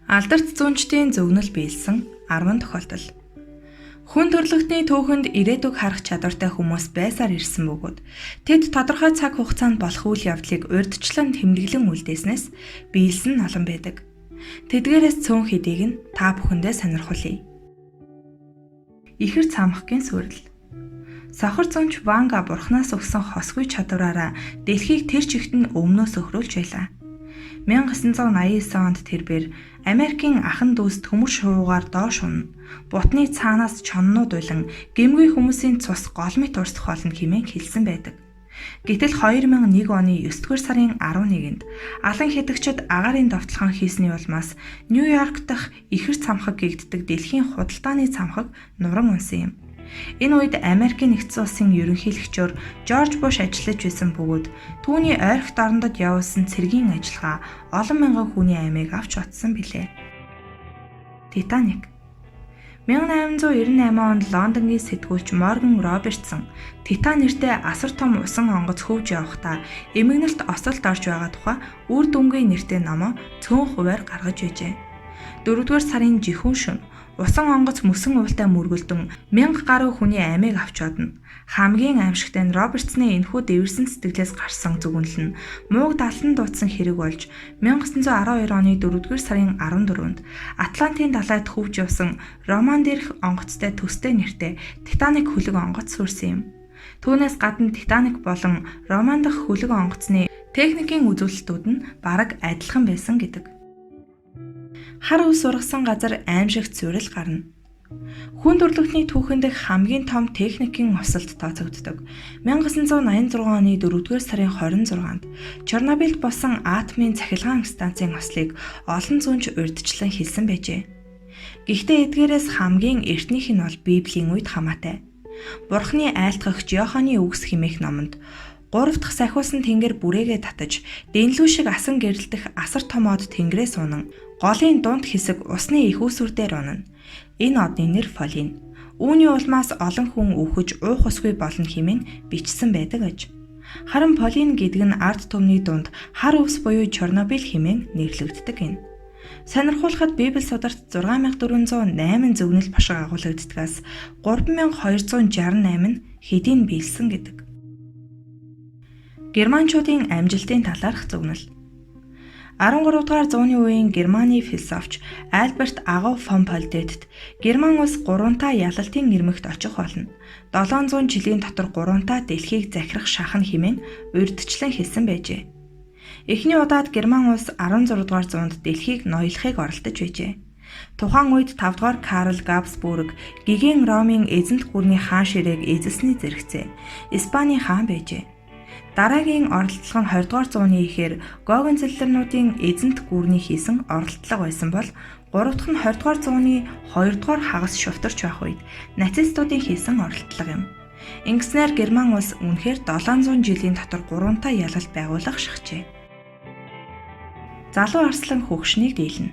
Алдарт зүүнчдийн зөвнөл биелсэн 10 тохиолдол. Хүн төрөлхтний түүхэнд ирээдүг харах чадвартай хүмүүс байсаар ирсэн бөгөөд тэд тодорхой цаг хугацаанд болох үйл явдлыг урьдчилан тэмдэглэн үлдээснээс биелсэн нь олон байдаг. Тэдгээрээс цөөн хэдийг нь та бүхэндээ сонирхуулъя. Ихэр цамхгийн сүрэл. Сохор зунч Ванга бурхнаас өгсөн хосгүй чадвараараа дэлхийг тэр чигт нь өмнөөс өхрүүлж байлаа. 1989 онд тэрбээр Америкийн ахан дүүс төмөр шувуугаар доош унана. Бутны цаанаас чоннууд улан гэмгүй хүмүүсийн цус голмит урсдах болно хэмээн хэлсэн байдаг. Гэтэл 2001 оны 9-р сарын 11-нд алан хятагчид агаарын довтлохон хийсний улмаас Нью-Йорк дахь ихэр цамхаг гэгддэг дэлхийн худалдааны цамхаг нуран унсан юм. Энэ үед Америкийн нэгдсэн улсын ерөнхийлөгчөөр Жорж Буш ажиллаж байсан бөгөөд түүний ойрхит орондод явуулсан цэргийн ажиллагаа олон мянган хүний амийг авч утсан билээ. Титаник. 1898 онд Лондонгийн сэтгүүлч Морган Робертсон Титан нэртэй асар том усан онгоц хөвж явахдаа эмгэнэлт осолд орж байгаа тухай үр дүнгийн нэртэй номоо цөөн хуваар гаргаж байжээ. 4-р сарын жихүүн шөнө усан онгоц мөсөн уйлтай мөргөлдөн 1000 гаруй хүний амийг авч одно. Хамгийн аимшигтай нь Робертсны энэхүү дэвэрсэн сэтгэлээс гарсан зүгнэл нь мууг далан дуудсан хэрэг болж 1912 оны 4-р сарын 14-нд Атлантын далайд хөвж явсан Роман дээрх онгоцтой төстэй нэртэй Титаник хөлөг онгоц сүрсэн юм. Түүнээс гадна Титаник болон Роман дахь хөлөг онгоцны техникийн үзүүлэлтүүд нь бараг адилхан байсан гэдэг. Хар ус ургасан газар аимшигт сүрэл гарна. Хүн төрөлхтний түүхэн дэх хамгийн том техникийн осолд тооцогддог. 1986 оны 4-р сарын 26-нд Чернобыльд болсон атомын цахилгаан станцын ослыг олон зүүнч урьдчилан хэлсэн байжээ. Гэхдээ эдгээрээс хамгийн эртнийх нь бол Библийн үед хамаатай. Бурхны айлтгагч Иоханны үгс хэмээх номонд 3 дахь сахиусан тэнгэр бүрээгээ татаж, дэнлүү шиг асан гэрэлтэх асар том од тэнгэрээс унан, голын дунд хэсэг усны их үүсвэр дээр унана. Энэ одны нэр Фолин. Үүний улмаас олон хүн үхэж уух усгүй болно хэмээн бичсэн байдаг аж. Харин Фолин гэдэг нь ард түмний дунд хар ус буюу Чернобыль хэмээн нэрлэгддэг юм. Сонирхуулахад Библи сударт 6408 зөвнөл башиг агуулгаддгаас 3268 нь хэдийн биелсэн гэдэг. Германчуудын амжилтын талаарх зөвнөл. 13 дугаар зууны үеийн Германы философч Альберт Агав фон Польдетт Герман улс 3 ялалтын нэрмэгт очих болно. 700 жилийн дотор 3 дэлхийг захирах шахан хэмээн урьдчилан хэлсэн байжээ. Эхний удаад Герман улс 16 дугаар зуунд дэлхийг ноёлохыг оролдож байжээ. Тухайн үед 5 дугаар Карл Габсбург Гиген Ромын эзэнт гүрний хаан ширээг эзэлсний зэрэгцээ. Испаний хаан байжээ. Дараагийн оролдлого нь 20 дугаар зууны эхээр Гогенцоллернуудын эзэнт гүрний хийсэн оролдлого байсан бол 3 дахь нь 20 дугаар зууны 2 дугаар хагас шувтарч байх үед нацистуудын хийсэн оролдлого юм. Ингэснээр Герман улс үнэхээр 700 жилийн дотор 3 ялалт байгуулах шахжээ. Залуу арслан хөгшнийг дийлнэ.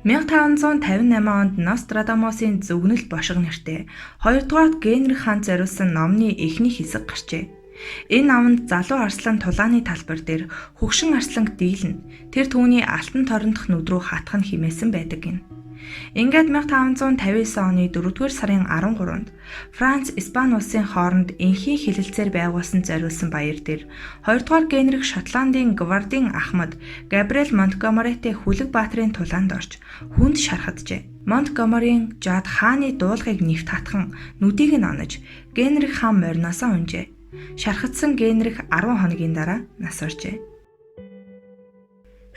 1558 онд Нострадамусын зөвгнөл бошиг нэртэй 2 дугаар Генрих хаанд зориулсан номны эхний хэсэг гарчээ. Энэ номонд залуу арслан тулааны талбар дээр хөгшин арсланг дийлнэ. Тэр түүний алтан торындох нүд рүү хатах нь химээсэн байдаг юм. Ингээд 1559 оны 4-р сарын 13-нд Франц, Испани улсын хооронд энхийн хилэлцээр байгуулсан зориулсан баяр дээр 2-р Генрих Шотландын гвардийн ахмад Габриэл Монтгомеритэй хүлэг баатрын тулаанд орж хүнд шархаджээ. Монтгомерийн жад хааны дуулгыг нэвт хатхан нүдийг нь онож Генрих хаан мориноосоо унжээ. Шархагдсан Генрих 10 хоногийн дараа нас оржээ.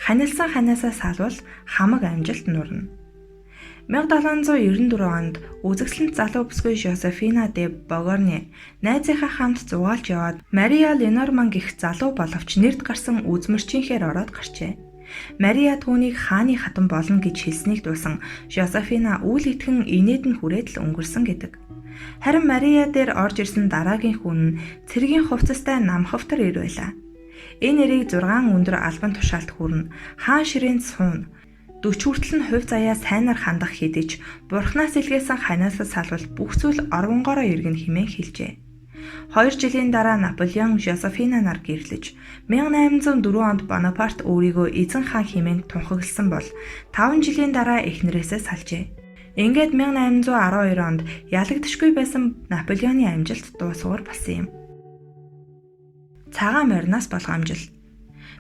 Ханилсан ханаасаа салвал хамаг амжилт нурна. 1794 онд үзэгсэлэнт залуу бүсгүй Жозефина де Богорни найзынхаа хамт зугаалж яваад Мария Ленорман гэх залуу боловч нэрд гарсан үзмэрчийнхээр ороод гарчээ. Мария түүнийг хааны хатан болно гэж хэлснийг дуусан Жозефина үл итгэн инээд нь хүрээд л өнгөрсөн гэдэг. Харин Мария дээр орж ирсэн дараагийн хүн нь цэргийн хувцастай намхавтар ир байлаа. Энэ нэрийг 6 өндөр албан тушаалд хүрнэ. Хаан ширээнд суун 40 хүртэл нь хувь заяа сайнаар хандах хэдиж бурхнаас илгээсэн ханаасаа салвал бүх зүйл оргонгороо иргэн хэмээн хэлжээ. 2 жилийн дараа Наполеон Жозефина нар гэрлэж 1804 онд Бонапарт өөрийгөө эзэн хаан хэмээн тунхагласан бол 5 жилийн дараа эхнэрээсээ салжээ. Ингээд 1812 онд ялагдшгүй байсан Наполеоны амжилт дуусуур болсон юм. Цагаан морьноос болгоомжил.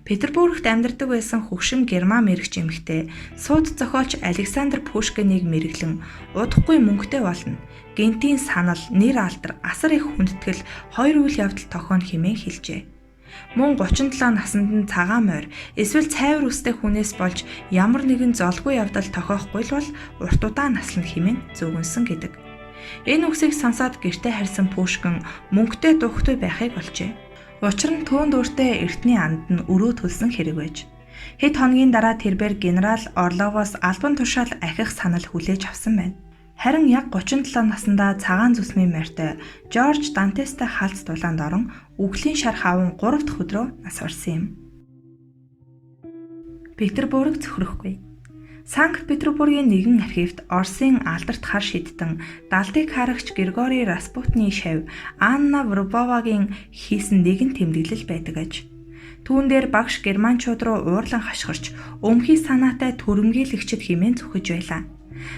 Петербургт амьдардаг байсан хөгшин герман мэрэгч эмэгтэй сууд зохиолч Александр Пушкинийг мэрэглэн удахгүй мөнгөтэй болно. Гентийн санал, нэр алдар, асар их хүндэтгэл хоёр үйл явдал тохионо хэмээн хэлжээ. Мөн 37 наснд нь цагаан морь эсвэл цайвар үстэй хүнээс болж ямар нэгэн золгүй явдал тохиохгүй л бол урт удаан наслана хэмээн зөвгөнсөн гэдэг. Энэ үгсийг сонсоод гэртээ харьсан Пушкин мөнгөтэй духтай байхыг болжээ. Учир нь түүнд өөртөө эртний анд нь өрөө төлсөн хэрэг байж. Хэд хоногийн дараа тэрбээр генерал Орловоос албан тушаал ахих санал хүлээж авсан байна. Харин яг 37 наснда цагаан зүсмийн морьтой Жорж Дантестай халз дулаанд орон үглийн шар хаван 3 дахь өдрөө нас барсан юм. Петербург цөхрөхгүй. Санкт-Петербургийн нэгэн архивт Оросын алдарт хар шидтэн далдыг харагч Григорий Распутины шавь Анна Врубовагийн хийсэн нэгэн тэмдэглэл байдаг аж. Түүн дээр багш германчууд руу уурлан хашгирч өмхий санаатай төрөмгийлэгчд хэмээн зүхэж байлаа.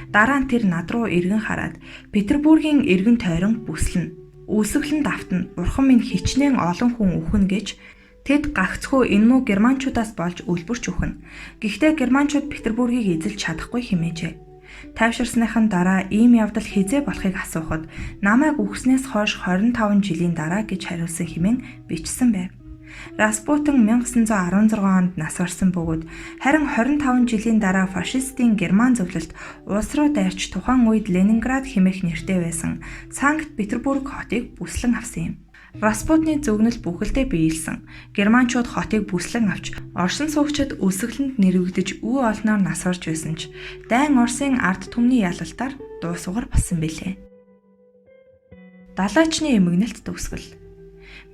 Дараа нь тэр над руу эргэн хараад Петербургийн эргэн тойрон бүслэн, үсэглэн давтна, бурхан минь хичнээн олон хүн үхэн гэж тэд гагцхүү энэ муу германчуудаас болж үлбэрч үхэн. Гэхдээ германчууд Петербургийг эзэлж чадахгүй хэмээжээ. Тайвширсныхан дараа ийм явдал хизээ болохыг асуухад намайг үхснээс хойш 25 жилийн дараа гэж хариулсан хэмээн бичсэн байв. Распутин 1916 онд нас барсан бөгөөд харин 25 жилийн дараа фашистын герман зөвлөлт улс руу дайрч тухайн үед Ленинград хэмээх нэртэй байсан Санкт-Петербург хотыг бүслэн авсан юм. Распутины зөвгнөл бүхэлдээ биелсэн. Германчууд хотыг бүслэн авч Орсын суугчид үсгэлэнд нэрвэгдэж үе олноор нас барж байсан ч дайн Оросын ард түмний ялалтаар дуусуугар болсон билээ. Далайчны эмгэнэлт төгсгөл.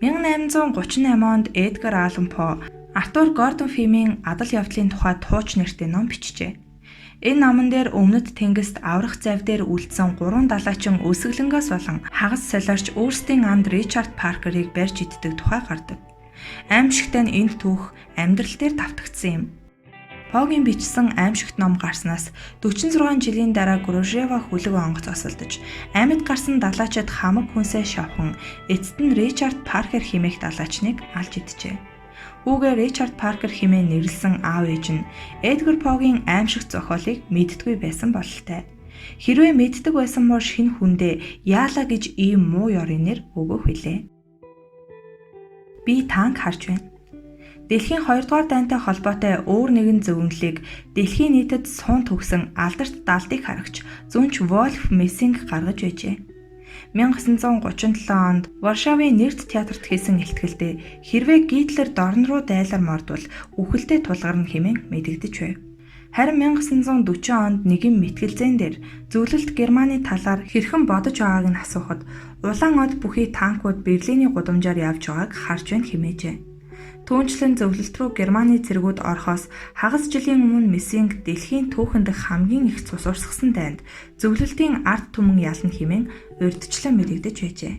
1838 онд Эдгар Аллан По Артур Гордон Пимийн адал явдлын тухай тууч нэртэй ном бичжээ. Энэ номон дээр өмнөд тэнгист аврах зав дээр үлдсэн 3 далайчин үсгэлэнгээс болон хагас солиорч өөрсдийн анд Ричард Паркерыг барьж иддэг тухай гардаг. Аимшигтай нь энд түүх амьдрал дээр давтагдсан юм. Погийн бичсэн аимшигт ном гарснаас 46 жилийн дараа Грушева хүлэг онгоц осолдож, амьд гарсан далайчид хамаг хүнсээ шавхан, эцэст нь Ричард Паркер хэмээх далайчныг алж иджээ. Үүгээр Ричард Паркер хэмээн нэрлсэн аав ээж нь Эдгар Погийн аимшигт зохиолыг мэддэггүй байсан бололтой. Хэрвээ мэддэг байсан бол шинэ хүндээ яалаа гэж ийм муу ёрын нэр өгөх билээ. Би танк харж байна. Дэлхийн 2 дугаар дайнтай холбоотой өөр нэгэн зөвнөлийг дэлхийн нийтэд суун төгсөн алдарт далдыг харагч Зүнч Вольф Мессинг гаргаж байжээ. 1937 онд Варшавын Нэрт театрт хийсэн илтгэлдээ хэрвээ Гитлер дорн руу дайларморд бол үхэлдээ тулгарна хэмээн мэдэгдэж байв. Харин 1940 онд нэгэн мэтгэлзэн дээр зөвлөлт Германы талаар хэрхэн бодож байгааг нь асуухад улаан од бүхий танкууд Берлиний гудамжаар явж байгааг харж байна хэмээжээ. Түүнчлэн зөвлөлт рүү Германы цэргүүд орохоос хагас жилийн өмнө Мессинг дэлхийн түүхэнд хамгийн их цус урсгасан дайнд зөвлөлтийн ард түмэн ялна хэмээн урьдчилан мэдэгдэж байжээ.